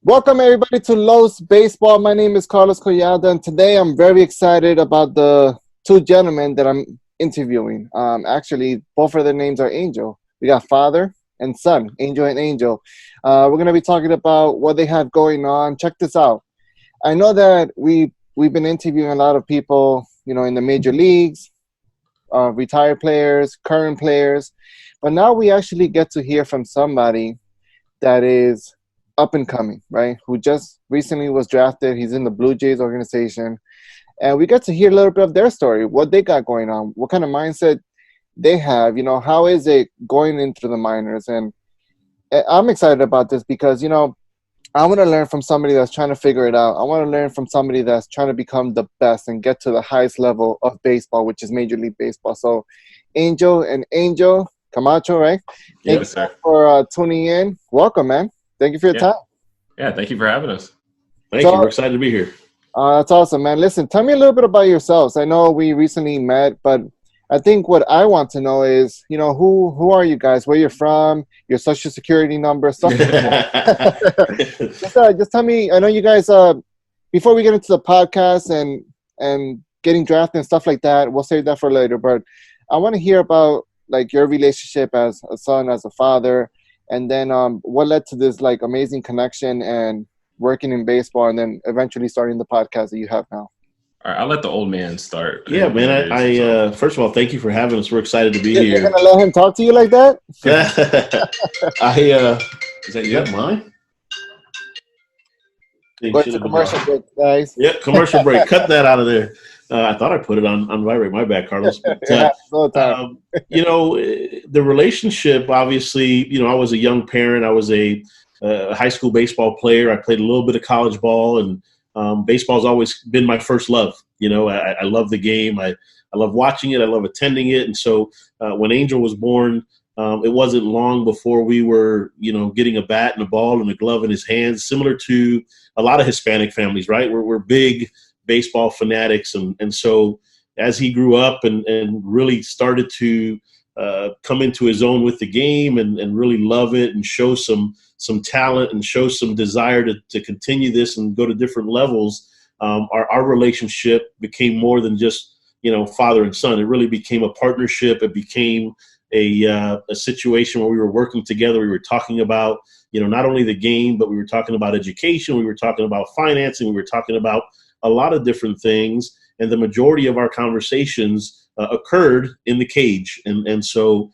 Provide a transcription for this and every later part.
Welcome everybody to LosBaseball. My name is Carlos Collado, and today I'm very excited about the two gentlemen that I'm interviewing. Actually, both of their names are Angel. We got father and son, Angel and Angel. We're going to be talking about what they have going on. Check this out. I know that we've been interviewing a lot of people, in the major leagues, retired players, current players, but now we actually get to hear from somebody that is up and coming, right? Who just recently was drafted. He's in the Blue Jays organization. And we get to hear a little bit of their story, what they got going on, what kind of mindset they have, how is it going into the minors? And I'm excited about this because, I want to learn from somebody that's trying to figure it out. I want to learn from somebody that's trying to become the best and get to the highest level of baseball, which is Major League Baseball. So Angel Camacho, right? Thank Yes, you sir. for tuning in. Welcome, man. Thank you for your time. Yeah, thank you for having us. Thank you. We're excited to be here. That's awesome, man. Listen, tell me a little bit about yourselves. I know we recently met, but I think what I want to know is, who are you guys? Where you're from? Your social security number, stuff like that. Just tell me. I know you guys. Before we get into the podcast and getting drafted and stuff like that, we'll save that for later. But I want to hear about your relationship as a son, as a father. And then what led to this amazing connection and working in baseball and then eventually starting the podcast that you have now? All right, I'll let the old man start. Yeah, man. I first of all, thank you for having us. We're excited to be here. You're going to let him talk to you like that? Is that mine? Go to commercial break, guys. Yep, commercial break. Cut that out of there. I thought I put it on vibrate. My bad, Carlos. But, the relationship, obviously, I was a young parent. I was a high school baseball player. I played a little bit of college ball, and baseball's always been my first love. I love the game. I love watching it. I love attending it. And so when Angel was born, it wasn't long before we were, getting a bat and a ball and a glove in his hands, similar to a lot of Hispanic families, right? We're big baseball fanatics. And so as he grew up and really started to come into his own with the game and really love it and show some talent and show some desire to continue this and go to different levels, our relationship became more than just, father and son. It really became a partnership. It became a situation where we were working together. We were talking about, not only the game, but we were talking about education. We were talking about financing. We were talking about a lot of different things. And the majority of our conversations occurred in the cage. And so,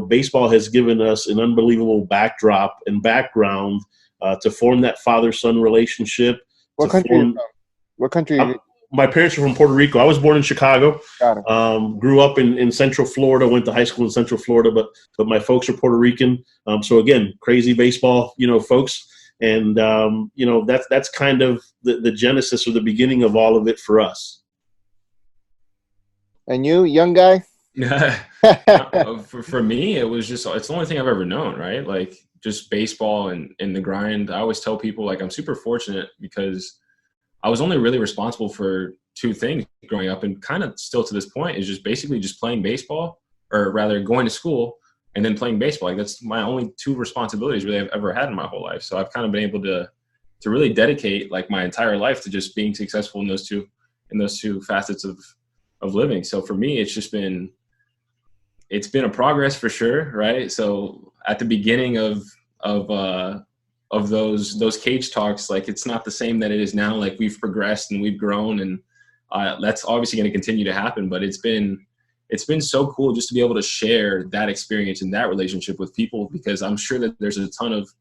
baseball has given us an unbelievable backdrop and background to form that father-son relationship. What country are you from? What country are you? My parents are from Puerto Rico. I was born in Chicago. Got it. Grew up in Central Florida. Went to high school in Central Florida, but my folks are Puerto Rican. So again, crazy baseball, folks, and that's kind of the genesis or the beginning of all of it for us. And you, young guy? For me, it's the only thing I've ever known, right? Just baseball and the grind. I always tell people I'm super fortunate because I was only really responsible for two things growing up, and kind of still to this point is just basically just playing baseball, or rather going to school and then playing baseball. That's my only two responsibilities really I've ever had in my whole life. So I've kind of been able to really dedicate my entire life to just being successful in those two facets of living. So for me, it's been a progress for sure, right? So at the beginning of those cage talks, it's not the same that it is now. We've progressed and we've grown, and that's obviously going to continue to happen. But it's been so cool just to be able to share that experience and that relationship with people, because I'm sure that there's a ton of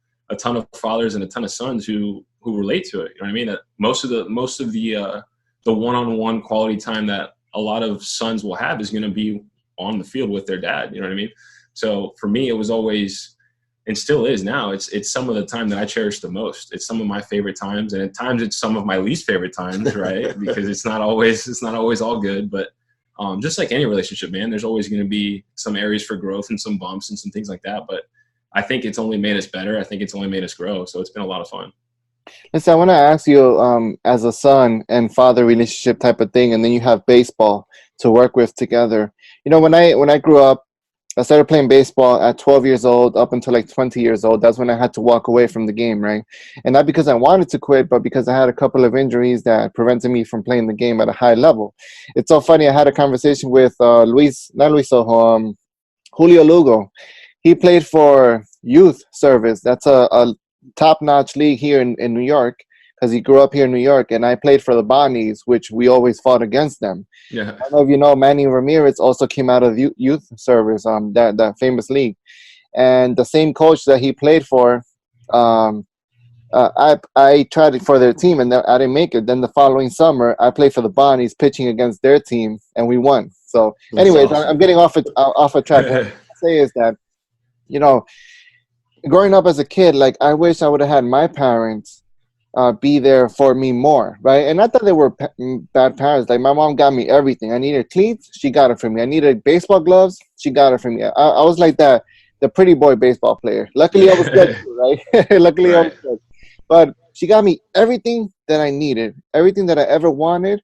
fathers and a ton of sons who relate to it. You know what I mean? That most of the one-on-one quality time that a lot of sons will have is going to be on the field with their dad. You know what I mean? So for me, it was always, and still is now, it's some of the time that I cherish the most. It's some of my favorite times, and at times it's some of my least favorite times, right? Because it's not always all good. But just like any relationship, man, there's always going to be some areas for growth and some bumps and some things like that. But I think it's only made us better. I think it's only made us grow. So it's been a lot of fun. Listen, I want to ask you, as a son and father relationship type of thing, and then you have baseball to work with together. When I grew up, I started playing baseball at 12 years old up until like 20 years old. That's when I had to walk away from the game, right? And not because I wanted to quit, but because I had a couple of injuries that prevented me from playing the game at a high level. It's so funny. I had a conversation with not Luis Sojo, Julio Lugo. He played for Youth Service. That's a top-notch league here in New York, because he grew up here in New York, and I played for the Bonnies, which we always fought against them. Yeah. I don't know if you know, Manny Ramirez also came out of Youth Service, that famous league. And the same coach that he played for, I tried it for their team, and I didn't make it. Then the following summer, I played for the Bonnies, pitching against their team, and we won. So, anyways, awesome. I'm getting off a track. What I say is that, you know, growing up as a kid, like, I wish I would have had my parents be there for me more, right? And not that they were bad parents. Like, my mom got me everything. I needed cleats, she got it for me. I needed baseball gloves, she got it for me. I was like the pretty boy baseball player. Luckily, I was good too, right? Luckily, Right. I was good. But she got me everything that I needed, everything that I ever wanted.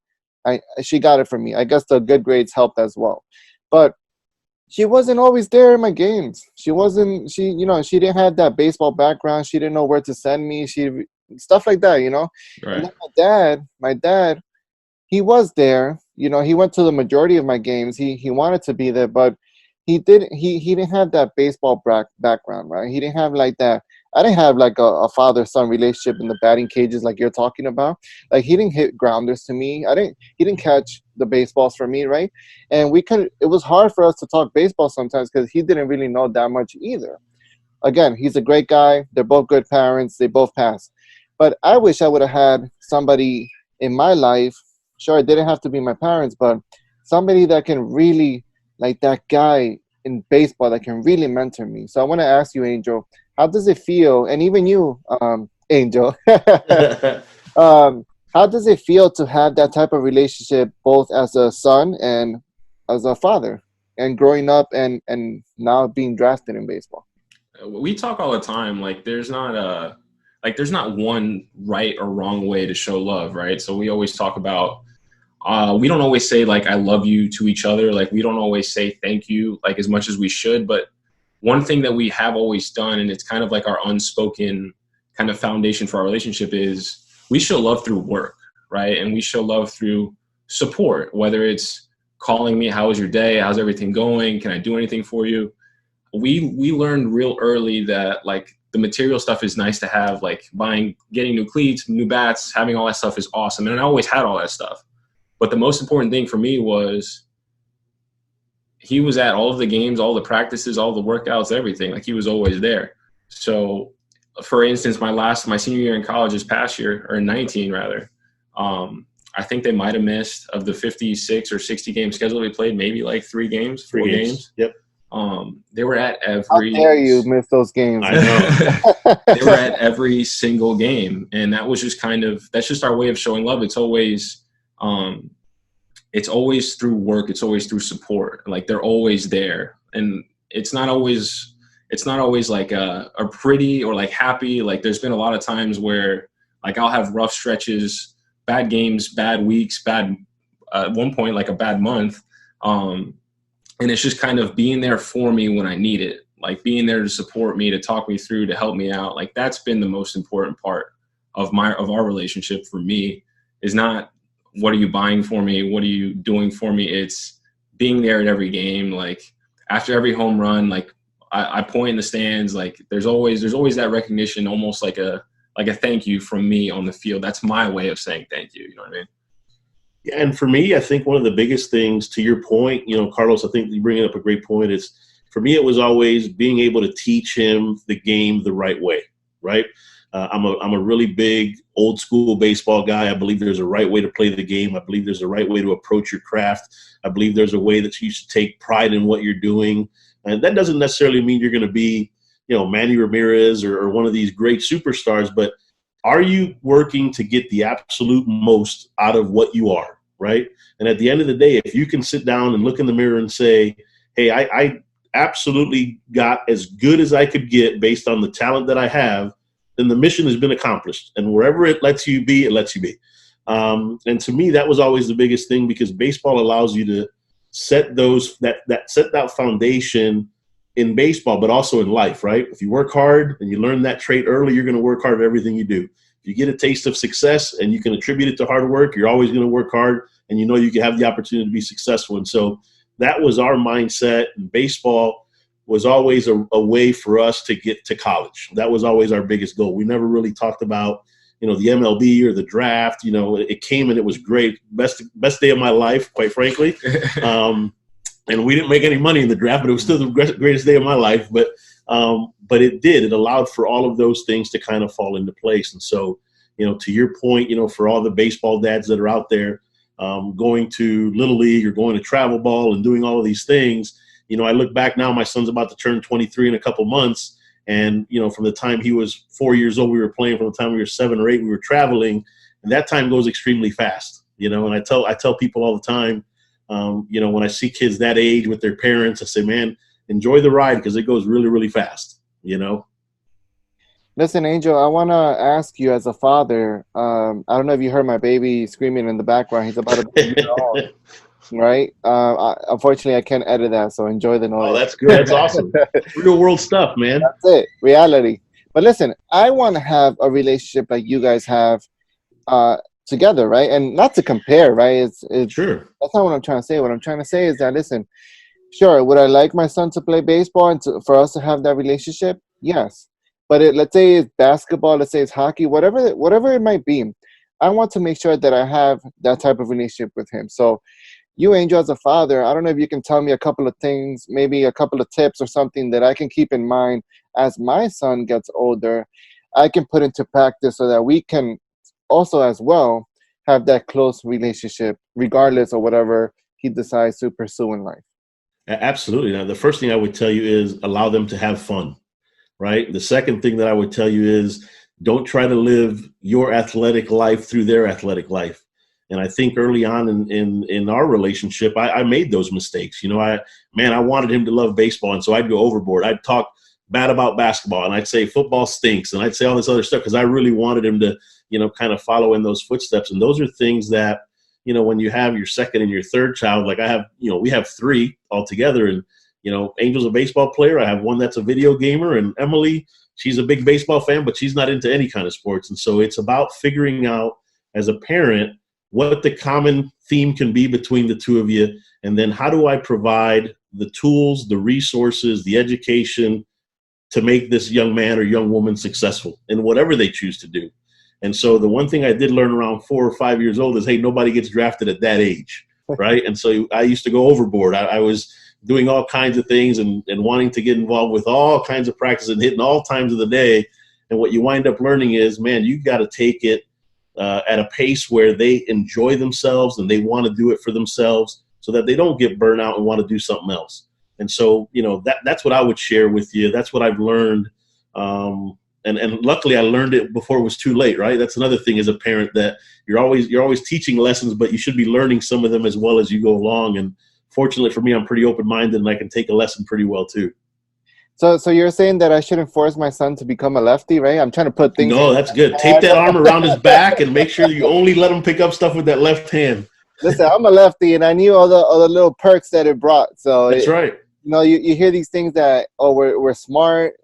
She got it for me. I guess the good grades helped as well. But she wasn't always there in my games. She didn't have that baseball background. She didn't know where to send me. Stuff like that, And Right. then my dad, he was there. He went to the majority of my games. He wanted to be there, but he didn't have that baseball background, right? He didn't have like that. I didn't have like a father-son relationship in the batting cages like you're talking about. Like, he didn't hit grounders to me. He didn't catch the baseballs for me, right? And it was hard for us to talk baseball sometimes because he didn't really know that much either. Again, he's a great guy. They're both good parents. They both passed. But I wish I would have had somebody in my life. Sure, it didn't have to be my parents, but somebody that can really, like that guy in baseball that can really mentor me. So I want to ask you, Angel, how does it feel? And even you, Angel, how does it feel to have that type of relationship, both as a son and as a father, and growing up and now being drafted in baseball? We talk all the time. Like, there's not one right or wrong way to show love, right? So we always talk about, we don't always say like I love you to each other. Like, we don't always say thank you like as much as we should. But one thing that we have always done, and it's kind of like our unspoken kind of foundation for our relationship, is we show love through work, right? And we show love through support, whether it's calling me, how was your day? How's everything going? Can I do anything for you? We learned real early that like the material stuff is nice to have, like getting new cleats, new bats, having all that stuff is awesome. And I always had all that stuff. But the most important thing for me was he was at all of the games, all the practices, all the workouts, everything. Like, he was always there. So, for instance, my senior year in college this past year, or in 19 rather, I think they might have missed, of the 56 or 60 game schedule they played, maybe like 4 games. Yep. They were at every. How dare you miss those games? I know. They were at every single game, and that was just that's just our way of showing love. It's always through work. It's always through support. Like, they're always there, and it's not always like a pretty or like happy. Like, there's been a lot of times where like I'll have rough stretches, bad games, bad weeks, at one point like a bad month. And it's just kind of being there for me when I need it, like being there to support me, to talk me through, to help me out. Like, that's been the most important part of our relationship for me, is not what are you buying for me? What are you doing for me? It's being there at every game. Like, after every home run, like I point in the stands, like there's always that recognition, almost like a thank you from me on the field. That's my way of saying thank you. You know what I mean? Yeah, and for me, I think one of the biggest things, to your point, Carlos, I think you bring up a great point, is for me it was always being able to teach him the game the right way, right? I'm a really big old school baseball guy. I believe there's a right way to play the game. I believe there's a right way to approach your craft. I believe there's a way that you should take pride in what you're doing. And that doesn't necessarily mean you're going to be, Manny Ramirez or one of these great superstars, but are you working to get the absolute most out of what you are, right? And at the end of the day, if you can sit down and look in the mirror and say, hey, I absolutely got as good as I could get based on the talent that I have, then the mission has been accomplished. And wherever it lets you be, it lets you be. And to me, that was always the biggest thing, because baseball allows you to set that foundation in baseball, but also in life, right? If you work hard and you learn that trait early, you're going to work hard at everything you do. If you get a taste of success and you can attribute it to hard work, you're always going to work hard, and you know you can have the opportunity to be successful. And so that was our mindset. And baseball was always a way for us to get to college. That was always our biggest goal. We never really talked about, the MLB or the draft. It came and it was great. Best day of my life, quite frankly. And we didn't make any money in the draft, but it was still the greatest day of my life. But it allowed for all of those things to kind of fall into place. And so, to your point, for all the baseball dads that are out there, going to Little League or going to travel ball and doing all of these things, I look back now, my son's about to turn 23 in a couple months. And, from the time he was 4 years old, we were playing. From the time we were 7 or 8, we were traveling. And that time goes extremely fast, and I tell people all the time, when I see kids that age with their parents, I say, man, enjoy the ride because it goes really, really fast, Listen, Angel, I want to ask you as a father, I don't know if you heard my baby screaming in the background. He's about to be a year old, right? Unfortunately, I can't edit that, so enjoy the noise. Oh, that's good. That's awesome. Real world stuff, man. That's it. Reality. But listen, I want to have a relationship like you guys have together, right? And not to compare, right? It's sure. That's not what I'm trying to say. What I'm trying to say is that, listen, sure, would I like my son to play baseball and for us to have that relationship? Yes. But let's say it's basketball, let's say it's hockey, whatever it might be, I want to make sure that I have that type of relationship with him. So you, Angel, as a father, I don't know if you can tell me a couple of things, maybe a couple of tips or something that I can keep in mind as my son gets older, I can put into practice so that we can also as well have that close relationship regardless of whatever he decides to pursue in life. Absolutely. Now, the first thing I would tell you is allow them to have fun, right? The second thing that I would tell you is don't try to live your athletic life through their athletic life. And I think early on in our relationship, I made those mistakes. I wanted him to love baseball. And so I'd go overboard. I'd talk bad about basketball and I'd say football stinks. And I'd say all this other stuff because I really wanted him to, kind of follow in those footsteps. And those are things that, when you have your second and your third child, like I have, we have 3 altogether. And, Angel's a baseball player. I have one that's a video gamer. And Emily, she's a big baseball fan, but she's not into any kind of sports. And so it's about figuring out as a parent what the common theme can be between the two of you. And then how do I provide the tools, the resources, the education to make this young man or young woman successful in whatever they choose to do. And so the one thing I did learn around 4 or 5 years old is, hey, nobody gets drafted at that age, right? And so I used to go overboard. I was doing all kinds of things and wanting to get involved with all kinds of practice and hitting all times of the day. And what you wind up learning is, man, you got to take it at a pace where they enjoy themselves and they want to do it for themselves so that they don't get burnt out and want to do something else. And so, that's what I would share with you. That's what I've learned. And luckily I learned it before it was too late, right? That's another thing as a parent, that you're always teaching lessons, but you should be learning some of them as well as you go along. And fortunately for me, I'm pretty open-minded and I can take a lesson pretty well too. So you're saying that I shouldn't force my son to become a lefty, right? I'm trying to put things. No, that's good. Tape that arm around his back and make sure you only let him pick up stuff with that left hand. Listen, I'm a lefty and I knew all the little perks that it brought. So that's right. You hear these things that, we're smart.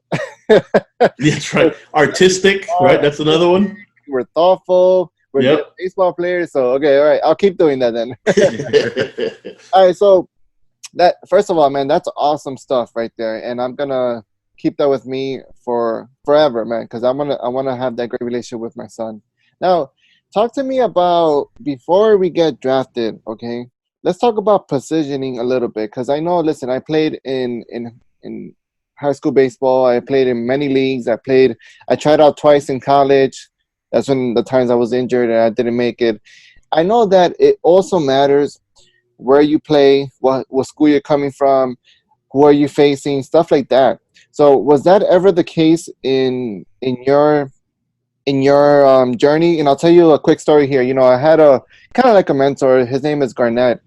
That's right. Artistic, right? That's another one. We're thoughtful. We're good baseball players. So, okay, all right. I'll keep doing that then. All right, so that, first of all, man, that's awesome stuff right there. And I'm going to keep that with me for forever, man, because I want to have that great relationship with my son. Now, talk to me about, before we get drafted, okay, let's talk about positioning a little bit, because I know, listen, I played in high school baseball. I played in many leagues. I tried out twice in college. That's when the times I was injured and I didn't make it. I know that it also matters where you play, what school you're coming from, who are you facing, stuff like that. So was that ever the case in your journey? And I'll tell you a quick story here. I had a kind of like a mentor. His name is Garnett,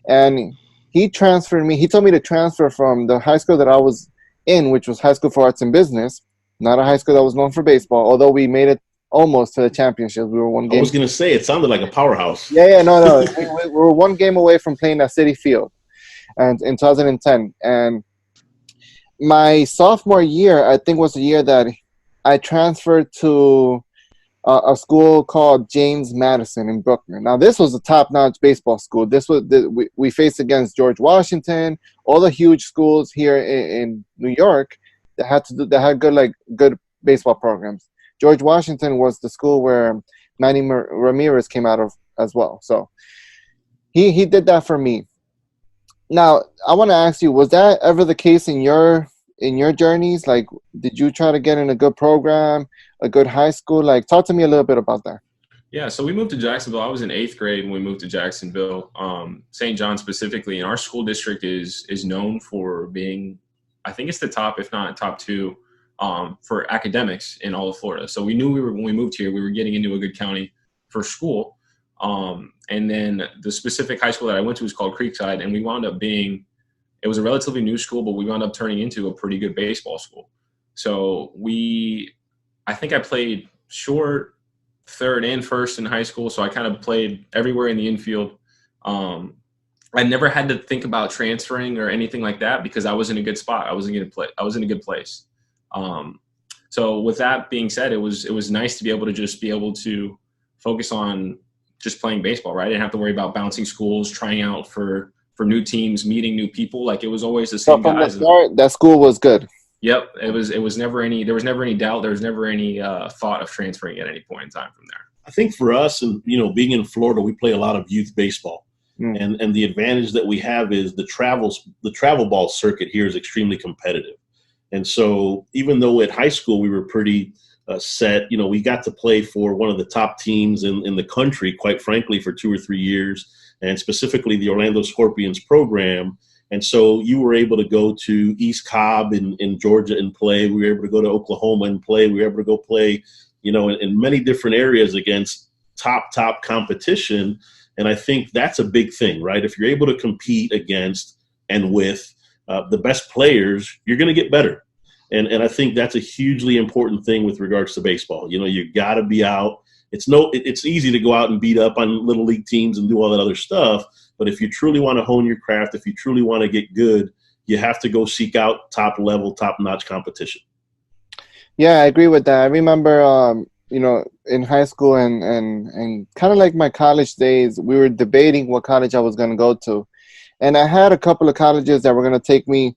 and he transferred me. He told me to transfer from the high school that I was in, which was High School for Arts and Business, not a high school that was known for baseball, although we made it almost to the championships. We were one game. I was going to say, it sounded like a powerhouse. Yeah, no. we were one game away from playing at Citi Field and in 2010. And my sophomore year, I think, was the year that I transferred to a school called James Madison in Brooklyn. Now, this was a top-notch baseball school. We faced against George Washington, all the huge schools here in New York that had good baseball programs. George Washington was the school where Manny Ramirez came out of as well. So he did that for me. Now, I want to ask you, was that ever the case in your journeys? Like, did you try to get in a good program, a good high school? Like, talk to me a little bit about that. Yeah, so we moved to Jacksonville. I was in 8th grade when we moved to Jacksonville. St. John specifically, and our school district is known for being, I think it's the top, if not top 2, for academics in all of Florida. So we knew when we moved here, we were getting into a good county for school. And then the specific high school that I went to was called Creekside, and we wound up it was a relatively new school, but we wound up turning into a pretty good baseball school. So I think I played short, third, and first in high school. So I kind of played everywhere in the infield. I never had to think about transferring or anything like that because I was in a good spot. I was in a good place. So with that being said, it was nice to be able to focus on just playing baseball, right? I didn't have to worry about bouncing schools, trying out for new teams, meeting new people. Like, it was always the same guys. From the start, that school was good. Yep. There was never any doubt. There was never any thought of transferring at any point in time from there. I think for us, and being in Florida, we play a lot of youth baseball. And the advantage that we have is the travel ball circuit here is extremely competitive. And so even though at high school we were pretty set, we got to play for one of the top teams in the country, quite frankly, for 2 or 3 years, and specifically the Orlando Scorpions program. And so you were able to go to East Cobb in Georgia and play. We were able to go to Oklahoma and play. We were able to go play, in many different areas against top competition. And I think that's a big thing, right? If you're able to compete against and with the best players, you're going to get better. And I think that's a hugely important thing with regards to baseball. You got to be out. It's easy to go out and beat up on little league teams and do all that other stuff. But if you truly want to hone your craft, if you truly want to get good, you have to go seek out top level, top notch competition. Yeah, I agree with that. I remember, in high school and kind of like my college days, we were debating what college I was going to go to. And I had a couple of colleges that were going to take me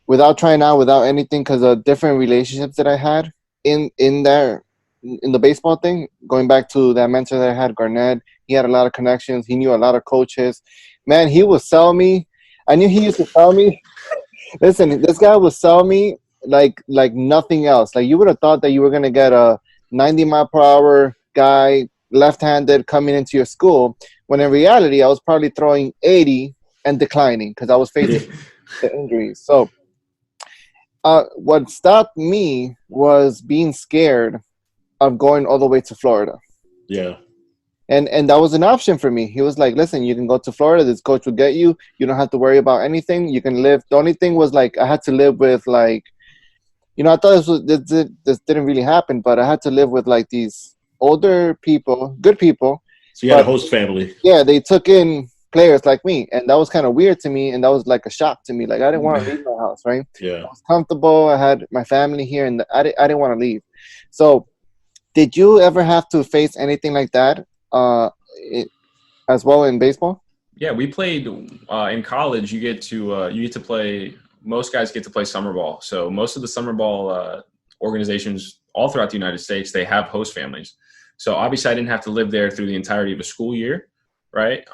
without trying out, without anything, because of different relationships that I had in the baseball thing. Going back to that mentor that I had, Garnett, he had a lot of connections. He knew a lot of coaches. Man, he would sell me. I knew he used to sell me. Listen, this guy would sell me like nothing else. Like, you would have thought that you were going to get a 90-mile-per-hour guy, left-handed, coming into your school, when in reality I was probably throwing 80 and declining because I was facing the injuries. So what stopped me was being scared of going all the way to Florida. Yeah. And that was an option for me. He was like, listen, you can go to Florida. This coach will get you. You don't have to worry about anything. You can live. The only thing was, like, I had to live with, like, I thought this didn't really happen, but I had to live with, like, these older people, good people. So you had a host family. Yeah, they took in players like me, and that was kind of weird to me, and that was like a shock to me. Like, I didn't want to leave my house, right? Yeah. I was comfortable. I had my family here, and I didn't want to leave. So did you ever have to face anything like that as well in baseball? Yeah, we played in college. You get to play. Most guys get to play summer ball. So most of the summer ball organizations all throughout the United States, they have host families. So obviously, I didn't have to live there through the entirety of a school year, right?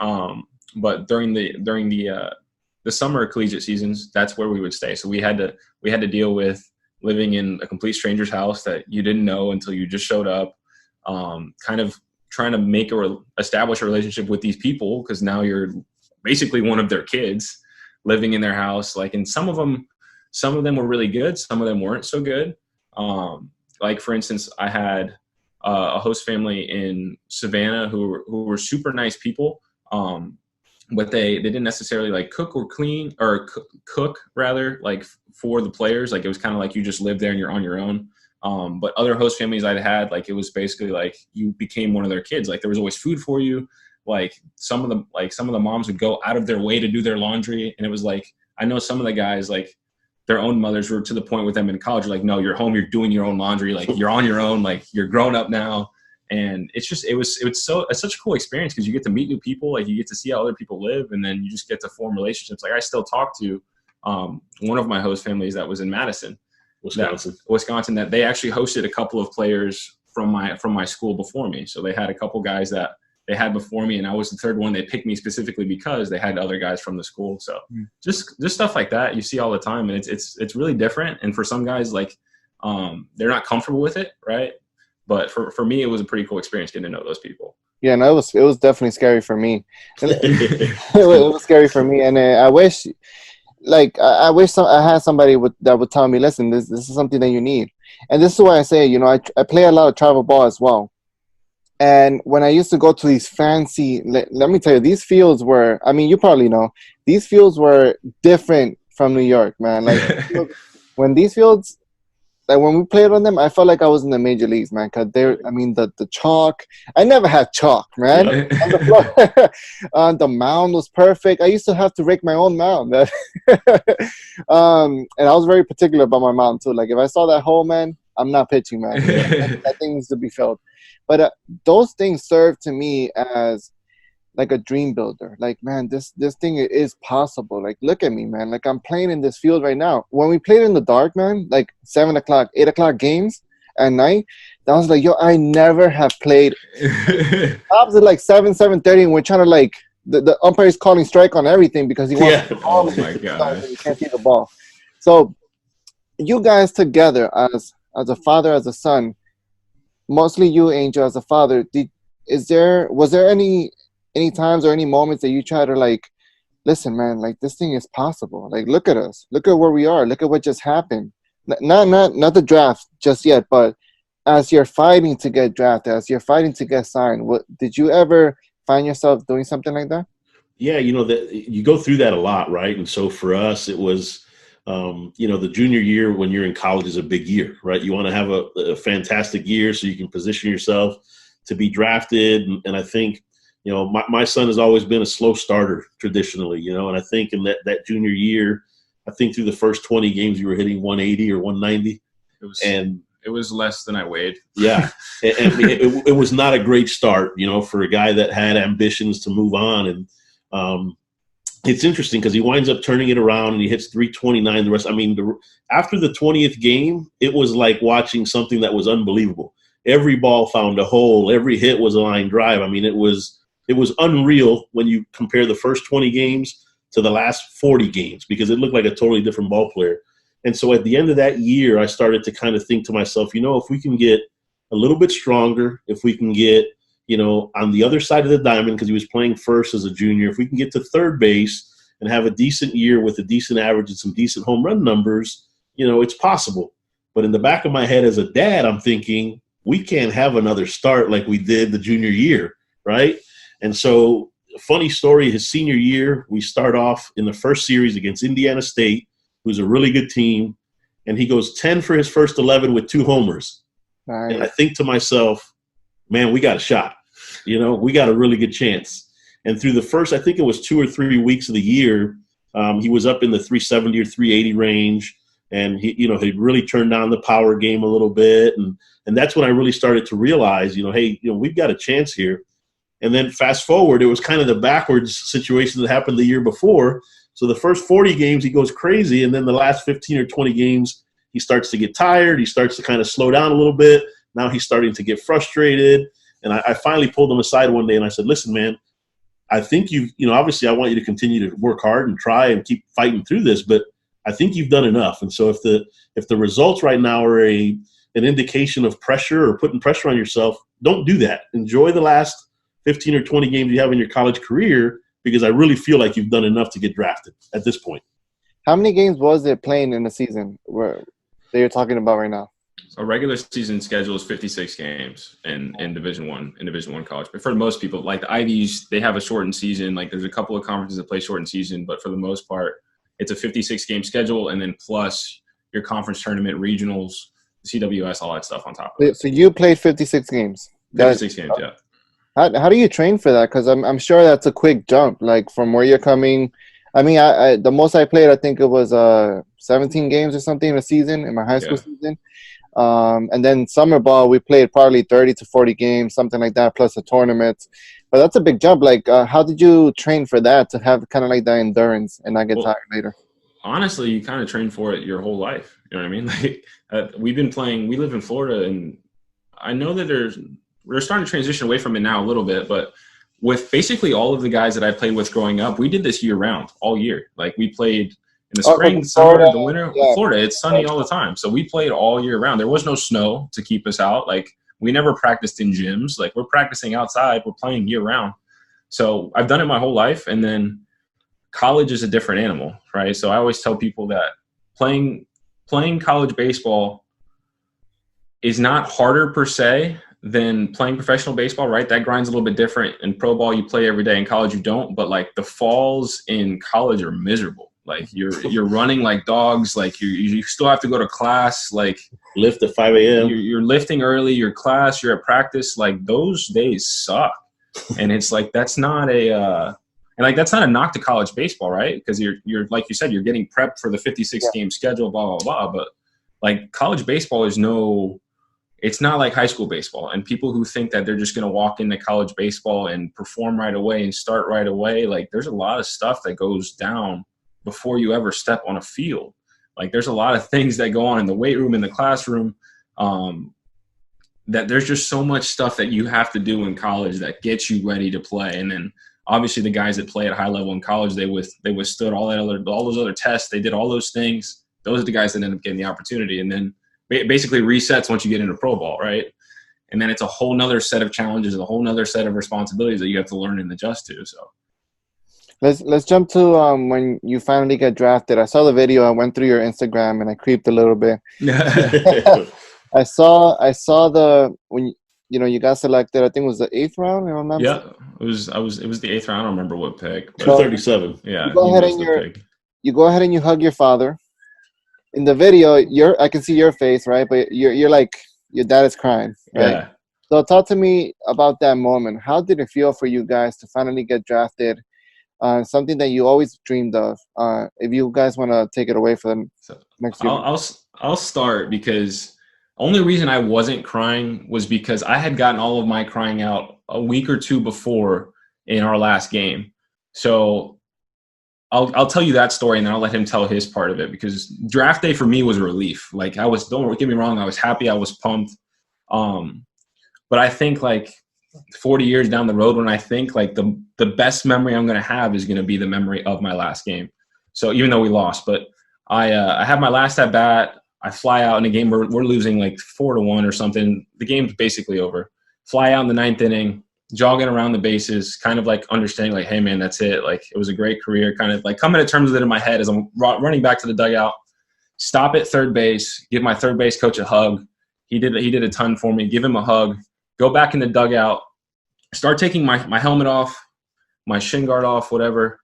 But during the summer collegiate seasons, that's where we would stay. So we had to deal with living in a complete stranger's house that you didn't know until you just showed up. Kind of trying to establish a relationship with these people, because now you're basically one of their kids living in their house. Like, and some of them were really good. Some of them weren't so good. Like, for instance, I had a host family in Savannah who were super nice people. But they didn't necessarily like cook or clean or cook rather, like, for the players. Like, it was kind of like you just live there and you're on your own. But other host families I'd had, like, it was basically like you became one of their kids. Like, there was always food for you. Like, some of the moms would go out of their way to do their laundry. And it was like, I know some of the guys, like, their own mothers were to the point with them in college, like, no, you're home, you're doing your own laundry, like you're on your own, like you're grown up now. And it's such a cool experience because you get to meet new people, like you get to see how other people live, and then you just get to form relationships. Like I still talk to one of my host families that was in Madison, Wisconsin, that they actually hosted a couple of players from my school before me. So they had a couple guys that they had before me, and I was the third one. They picked me specifically because they had other guys from the school. So just stuff like that you see all the time, and it's really different. And for some guys, like they're not comfortable with it, right? But for me, it was a pretty cool experience getting to know those people. Yeah, no, it was definitely scary for me. It was scary for me, and I wish, I wish I had somebody that would tell me, listen, this is something that you need. And this is why I say, I play a lot of travel ball as well. And when I used to go to these fancy, let me tell you, these fields were, I mean, you probably know, these fields were different from New York, man. Like when these fields, like when we played on them, I felt like I was in the major leagues, man. Cause the chalk, I never had chalk, man. Yeah. On the floor, the mound was perfect. I used to have to rake my own mound. And I was very particular about my mound too. Like if I saw that hole, man, I'm not pitching, man. That thing needs to be filled. But those things serve to me as like a dream builder. Like, man, this thing is possible. Like, look at me, man. Like, I'm playing in this field right now. When we played in the dark, man, like 7 o'clock, 8 o'clock games at night, I was like, yo, I never have played. Tops at like 7:30, and we're trying to like the umpire's calling strike on everything because he wants the ball. Oh my god, you can't see the ball. So, you guys together as a father, as a son. Mostly you, Angel, as a father, was there any times or any moments that you try to like, listen, man, like this thing is possible. Like, look at us. Look at where we are. Look at what just happened. Not the draft just yet, but as you're fighting to get drafted, as you're fighting to get signed, did you ever find yourself doing something like that? Yeah, you go through that a lot, right? And so for us, it was the junior year when you're in college is a big year, right? You want to have a fantastic year so you can position yourself to be drafted. And I think, my son has always been a slow starter traditionally, and I think in that junior year, I think through the first 20 games, you were hitting 180 or 190. It was less than I weighed. Yeah. And it was not a great start, for a guy that had ambitions to move on. And, it's interesting because he winds up turning it around and he hits 329 the rest. I mean, after the 20th game, it was like watching something that was unbelievable. Every ball found a hole. Every hit was a line drive. I mean, it was unreal when you compare the first 20 games to the last 40 games because it looked like a totally different ball player. And so at the end of that year, I started to kind of think to myself, if we can get a little bit stronger, if we can get on the other side of the diamond, because he was playing first as a junior, if we can get to third base and have a decent year with a decent average and some decent home run numbers, it's possible. But in the back of my head as a dad, I'm thinking, we can't have another start like we did the junior year, right? And so, funny story, his senior year, we start off in the first series against Indiana State, who's a really good team, and he goes 10 for his first 11 with 2 homers. Nice. And I think to myself, man, we got a shot. We got a really good chance. And through the first, I think it was 2 or 3 weeks of the year, he was up in the 370 or 380 range. And he really turned down the power game a little bit. And that's when I really started to realize, hey, we've got a chance here. And then fast forward, it was kind of the backwards situation that happened the year before. So the first 40 games, he goes crazy. And then the last 15 or 20 games, he starts to get tired. He starts to kind of slow down a little bit. Now he's starting to get frustrated. And I finally pulled him aside one day and I said, listen, man, I think obviously I want you to continue to work hard and try and keep fighting through this, but I think you've done enough. And so if the results right now are an indication of pressure or putting pressure on yourself, don't do that. Enjoy the last 15 or 20 games you have in your college career because I really feel like you've done enough to get drafted at this point. How many games was it playing in the season that you're talking about right now? So regular season schedule is 56 games in Division I college. But for most people, like the Ivies, they have a shortened season. Like there's a couple of conferences that play shortened season, but for the most part, it's a 56-game schedule, and then plus your conference tournament, regionals, CWS, all that stuff on top of it. So you played 56 games. 56 games, yeah. How do you train for that? Because I'm sure that's a quick jump, like from where you're coming. I mean, the most I played, I think it was 17 games or something in a season in my high school season. And then summer ball, we played probably 30 to 40 games, something like that, plus the tournaments. But that's a big jump. Like, how did you train for that to have kind of like that endurance and not get tired later? Honestly, you kind of train for it your whole life. You know what I mean? Like, we live in Florida, and I know that we're starting to transition away from it now a little bit, but with basically all of the guys that I played with growing up, we did this year round, all year. Like, we played in the spring, summer, the winter. Yeah. Florida, it's sunny all the time. So we played all year round. There was no snow to keep us out. Like, we never practiced in gyms. Like, we're practicing outside. We're playing year round. So I've done it my whole life. And then college is a different animal, right? So I always tell people that playing college baseball is not harder per se than playing professional baseball, right? That grind's a little bit different. In pro ball, you play every day. In college, you don't. But like, the falls in college are miserable. Like, you're running like dogs. Like, you still have to go to class. Like, lift at 5 a.m. You're lifting early. Your class. You're at practice. Like, those days suck. And it's like, that's not a knock to college baseball, right? Because you're like you said, you're getting prepped for the 56 game schedule, blah blah blah. But like, college baseball it's not like high school baseball. And people who think that they're just going to walk into college baseball and perform right away and start right away, like, there's a lot of stuff that goes down before you ever step on a field. Like, there's a lot of things that go on in the weight room, in the classroom, that there's just so much stuff that you have to do in college that gets you ready to play. And then obviously the guys that play at a high level in college, they withstood all those other tests. They did all those things. Those are the guys that end up getting the opportunity. And then basically resets once you get into pro ball, right? And then it's a whole nother set of challenges, a whole nother set of responsibilities that you have to learn and adjust to. So let's jump to when you finally get drafted. I saw the video. I went through your Instagram and I creeped a little bit. I saw when you got selected. I think it was the 8th round. If I'm not mistaken. It was the 8th round. I don't remember what pick. 237. Yeah. You go ahead and you hug your father. In the video, I can see your face, right? But you're like, your dad is crying, right? Yeah. So talk to me about that moment. How did it feel for you guys to finally get drafted? Something that you always dreamed of. If you guys want to take it away for the next year. I'll start, because only reason I wasn't crying was because I had gotten all of my crying out a week or two before in our last game. So I'll tell you that story, and then I'll let him tell his part of it, because draft day for me was a relief. Like, don't get me wrong, I was happy, I was pumped. But I think like 40 years down the road, when I think like the best memory I'm going to have is going to be the memory of my last game. So even though we lost, but I have my last at bat. I fly out in a game we're losing like 4-1 or something. The game's basically over. Fly out in the 9th inning, jogging around the bases, kind of like understanding like, hey man, that's it. Like, it was a great career, kind of like coming to terms with it in my head as I'm running back to the dugout, stop at third base, give my third base coach a hug. He did a ton for me. Give him a hug, go back in the dugout, start taking my helmet off, my shin guard off, whatever.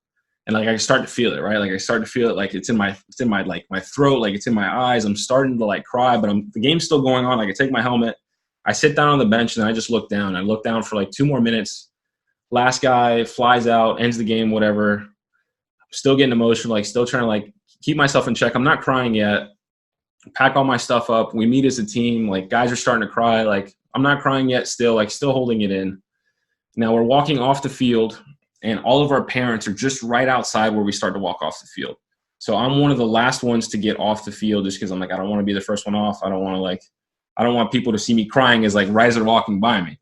And like, I start to feel it, right? Like, I start to feel it. Like, it's in my like my throat, like it's in my eyes. I'm starting to like cry, but the game's still going on. Like, I take my helmet, I sit down on the bench, and I just look down. I look down for like 2 more minutes. Last guy flies out, ends the game, whatever. I'm still getting emotional, like still trying to like keep myself in check. I'm not crying yet. Pack all my stuff up. We meet as a team. Like, guys are starting to cry. Like, I'm not crying yet still, like still holding it in. Now we're walking off the field, and all of our parents are just right outside where we start to walk off the field. So I'm one of the last ones to get off the field, just because I'm like, I don't want to be the first one off. I don't want people to see me crying as like right as they're walking by me.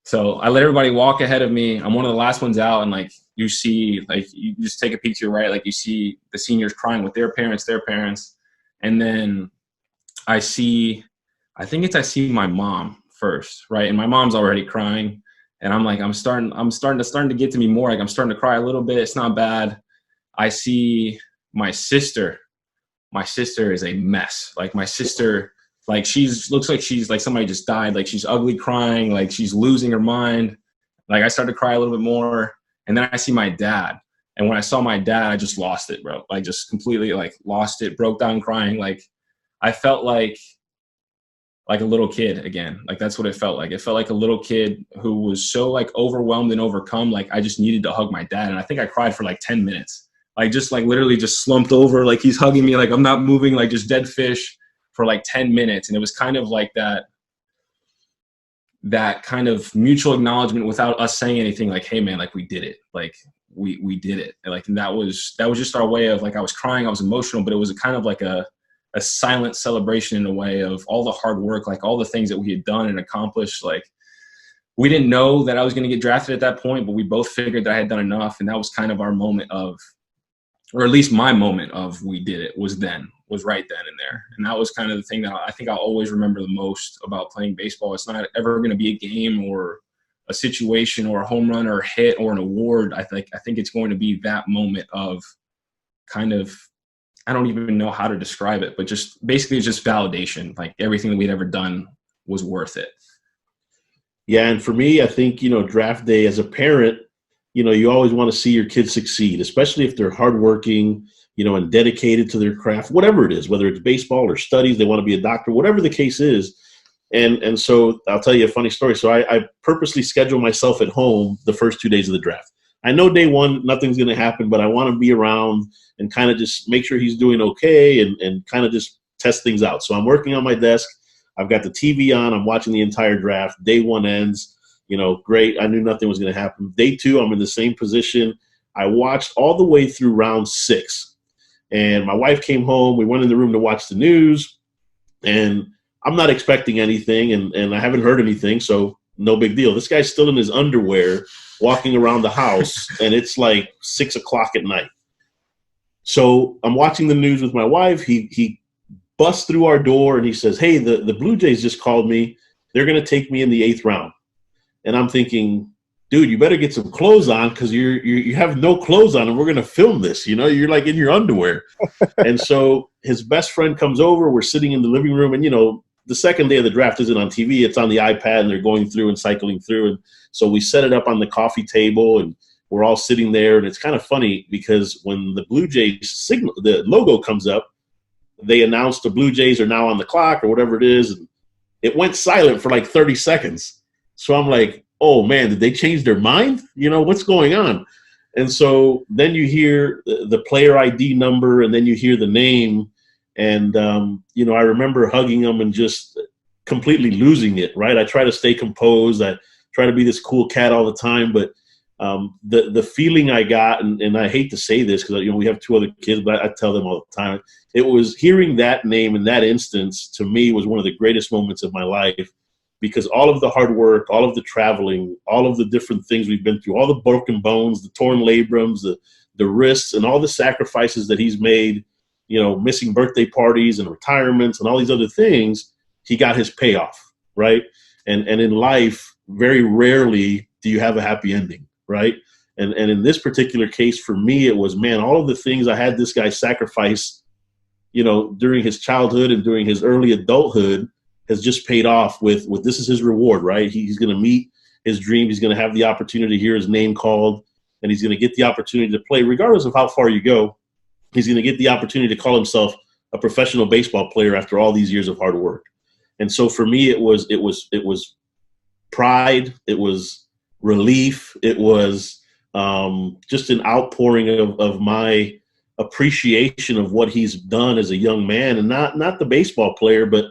So I let everybody walk ahead of me. I'm one of the last ones out, and like, you see, like, you just take a peek to your right, like you see the seniors crying with their parents, and then I see my mom first, right? And my mom's already crying, and I'm like, I'm starting to get to me more. Like, I'm starting to cry a little bit. It's not bad. I see my sister. My sister is a mess. Like, my sister, like, looks like she's like somebody just died. Like, she's ugly crying. Like, she's losing her mind. Like, I started to cry a little bit more. And then I see my dad. And when I saw my dad, I just lost it, bro. I just completely like lost it, broke down crying. Like, I felt like a little kid again. Like, that's what it felt like. It felt like a little kid who was so like overwhelmed and overcome. Like, I just needed to hug my dad. And I think I cried for like 10 minutes. like just like literally just slumped over, like he's hugging me, like I'm not moving, like just dead fish for like 10 minutes. And it was kind of like that kind of mutual acknowledgement without us saying anything, like, hey man, like we did it. Like we did it. And that was just our way of, like, I was crying, I was emotional, but it was a kind of like a silent celebration in a way of all the hard work, like all the things that we had done and accomplished. Like, we didn't know that I was going to get drafted at that point, but we both figured that I had done enough. And that was kind of our moment of, or at least my moment of, we did it, was right then and there. And that was kind of the thing that I think I'll always remember the most about playing baseball. It's not ever going to be a game or a situation or a home run or a hit or an award. I think it's going to be that moment of kind of, I don't even know how to describe it, but just basically it's just validation. Like everything that we'd ever done was worth it. Yeah, and for me, I think, draft day as a parent, you always want to see your kids succeed, especially if they're hardworking, and dedicated to their craft, whatever it is, whether it's baseball or studies, they want to be a doctor, whatever the case is. And so I'll tell you a funny story. So I purposely schedule myself at home the first 2 days of the draft. I know day one, nothing's going to happen, but I want to be around and kind of just make sure he's doing okay and kind of just test things out. So I'm working on my desk. I've got the TV on. I'm watching the entire draft. Day one ends, great. I knew nothing was going to happen. Day two, I'm in the same position. I watched all the way through round 6. And my wife came home. We went in the room to watch the news. And I'm not expecting anything, and I haven't heard anything, so no big deal. This guy's still in his underwear walking around the house, and it's like 6 o'clock at night. So I'm watching the news with my wife. He busts through our door and he says, hey, the Blue Jays just called me. They're going to take me in the 8th round. And I'm thinking, dude, you better get some clothes on because you have no clothes on and we're going to film this. You're like in your underwear. And so his best friend comes over. We're sitting in the living room, and, the second day of the draft isn't on TV. It's on the iPad, and they're going through and cycling through. And so we set it up on the coffee table, and we're all sitting there. And it's kind of funny because when the Blue Jays the logo comes up, they announced the Blue Jays are now on the clock or whatever it is. And it went silent for like 30 seconds. So I'm like, oh, man, did they change their mind? What's going on? And so then you hear the player ID number, and then you hear the name. And, I remember hugging him and just completely losing it, right? I try to stay composed. I try to be this cool cat all the time. But the feeling I got, and I hate to say this because, we have 2 other kids, but I tell them all the time, it was hearing that name in that instance, to me, was one of the greatest moments of my life. Because all of the hard work, all of the traveling, all of the different things we've been through, all the broken bones, the torn labrums, the wrists, and all the sacrifices that he's made, missing birthday parties and retirements and all these other things, he got his payoff, right? And in life, very rarely do you have a happy ending, right? And in this particular case, for me, it was, man, all of the things I had this guy sacrifice, during his childhood and during his early adulthood, has just paid off with this is his reward, right? He's going to meet his dream. He's going to have the opportunity to hear his name called, and he's going to get the opportunity to play, regardless of how far you go. He's going to get the opportunity to call himself a professional baseball player after all these years of hard work. And so for me, it was pride. It was relief. It was just an outpouring of my appreciation of what he's done as a young man, and not the baseball player, but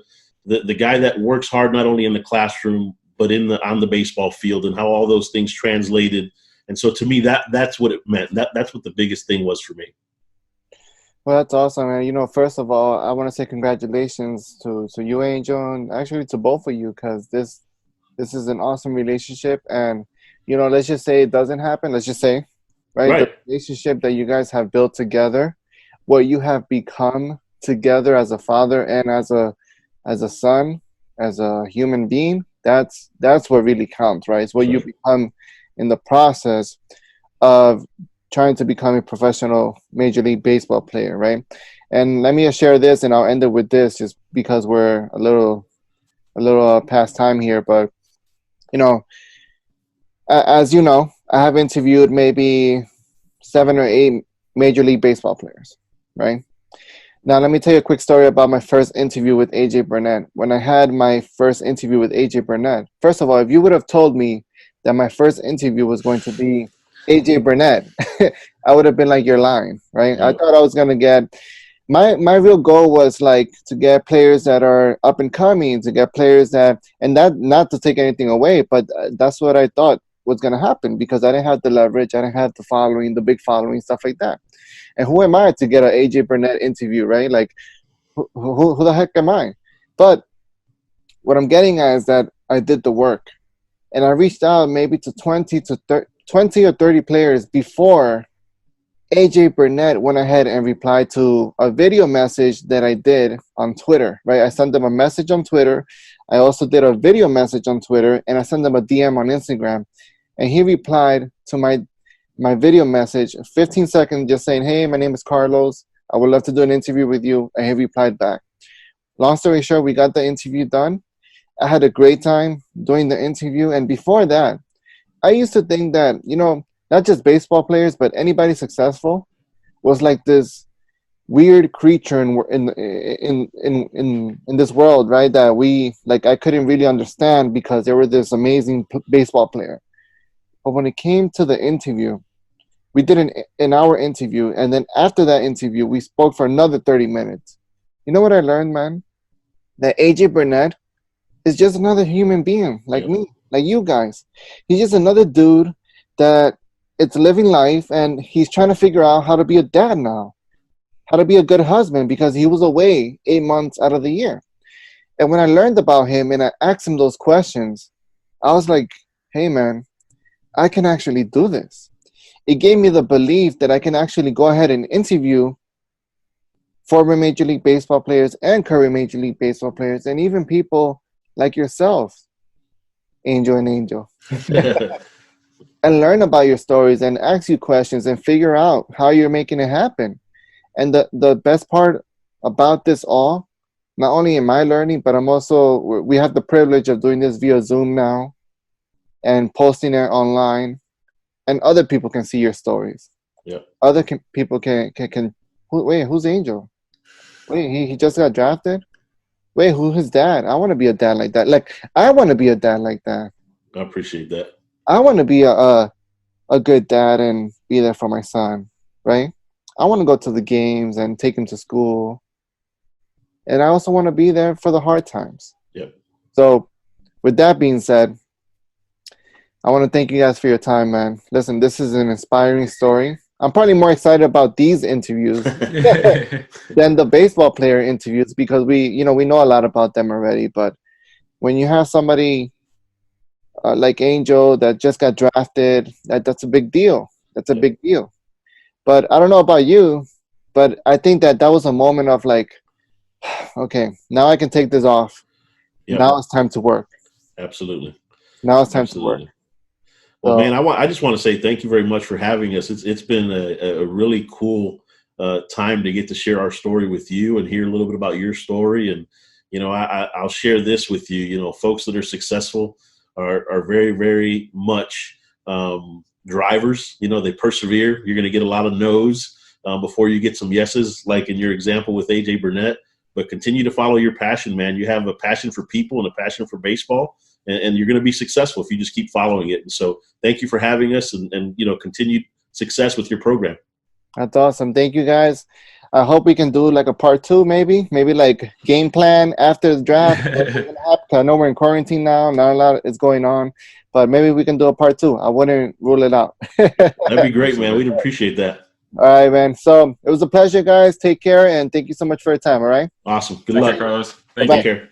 the guy that works hard not only in the classroom but on the baseball field, and how all those things translated. And so to me, that's what it meant. That's what the biggest thing was for me. Well, that's awesome, man. First of all, I want to say congratulations to you, Angel, and actually to both of you, because this is an awesome relationship. And let's just say it doesn't happen. Let's just say, right? The relationship that you guys have built together, what you have become together as a father and as a son, as a human being, that's what really counts, right? It's what you become in the process of trying to become a professional Major League Baseball player, right? And let me just share this, and I'll end it with this, just because we're a little past time here. But as you know, I have interviewed maybe 7 or 8 Major League Baseball players, right? Now, let me tell you a quick story about my first interview with AJ Burnett. When I had my first interview with AJ Burnett, first of all, if you would have told me that my first interview was going to be AJ Burnett, I would have been like, you're lying, right? I Yep. thought I was gonna get my real goal was like to get players that are up and coming, to get players that, and that not to take anything away, but that's what I thought was gonna happen because I didn't have the leverage, I didn't have the following, the big following, stuff like that. And who am I to get an AJ Burnett interview, right? Like, who the heck am I? But what I'm getting at is that I did the work, and I reached out maybe to 20 or 30 players before AJ Burnett went ahead and replied to a video message that I did on Twitter, right? I sent them a message on Twitter. I also did a video message on Twitter, and I sent them a DM on Instagram. And he replied to my video message, 15 seconds, just saying, hey, my name is Carlos. I would love to do an interview with you. And he replied back. Long story short, we got the interview done. I had a great time doing the interview. And before that, I used to think that, not just baseball players, but anybody successful was like this weird creature in this world, right? That I couldn't really understand because they were this amazing baseball player. But when it came to the interview, we did an hour interview, and then after that interview, we spoke for another 30 minutes. You know what I learned, man? That AJ Burnett is just another human being like me, like you guys. He's just another dude that it's living life, and he's trying to figure out how to be a dad now, how to be a good husband because he was away 8 months out of the year. And when I learned about him and I asked him those questions, I was like, hey, man, I can actually do this. It gave me the belief that I can actually go ahead and interview former Major League Baseball players and current Major League Baseball players, and even people like yourself, Angel and Angel, and learn about your stories and ask you questions and figure out how you're making it happen. And the best part about this all, not only am I learning, but we have the privilege of doing this via Zoom now and posting it online, and other people can see your stories. Yeah. Other people can wait, who's Angel? Wait, he just got drafted? Wait, who's his dad? I want to be a dad like that. Like, I want to be a dad like that. I appreciate that. I want to be a good dad and be there for my son, right? I want to go to the games and take him to school. And I also want to be there for the hard times. Yep. So, with that being said, I want to thank you guys for your time, man. Listen, this is an inspiring story. I'm probably more excited about these interviews than the baseball player interviews because we know a lot about them already. But when you have somebody like Angel that just got drafted, that's a big deal. That's a big deal. But I don't know about you, but I think that was a moment of like, okay, now I can take this off. Yep. Now it's time to work. Absolutely. Now it's time to work. Well, man, I just want to say thank you very much for having us. It's been a really cool time to get to share our story with you and hear a little bit about your story. And, I'll share this with you. Folks that are successful are very, very much drivers. They persevere. You're going to get a lot of no's before you get some yeses, like in your example with AJ Burnett. But continue to follow your passion, man. You have a passion for people and a passion for baseball. And you're going to be successful if you just keep following it. And so thank you for having us and continued success with your program. That's awesome. Thank you, guys. I hope we can do like a part 2, maybe like game plan after the draft. I know we're in quarantine now. Not a lot is going on, but maybe we can do a part 2. I wouldn't rule it out. That'd be great, man. We'd appreciate that. All right, man. So it was a pleasure, guys. Take care. And thank you so much for your time. All right. Awesome. Good luck, Carlos. Take care.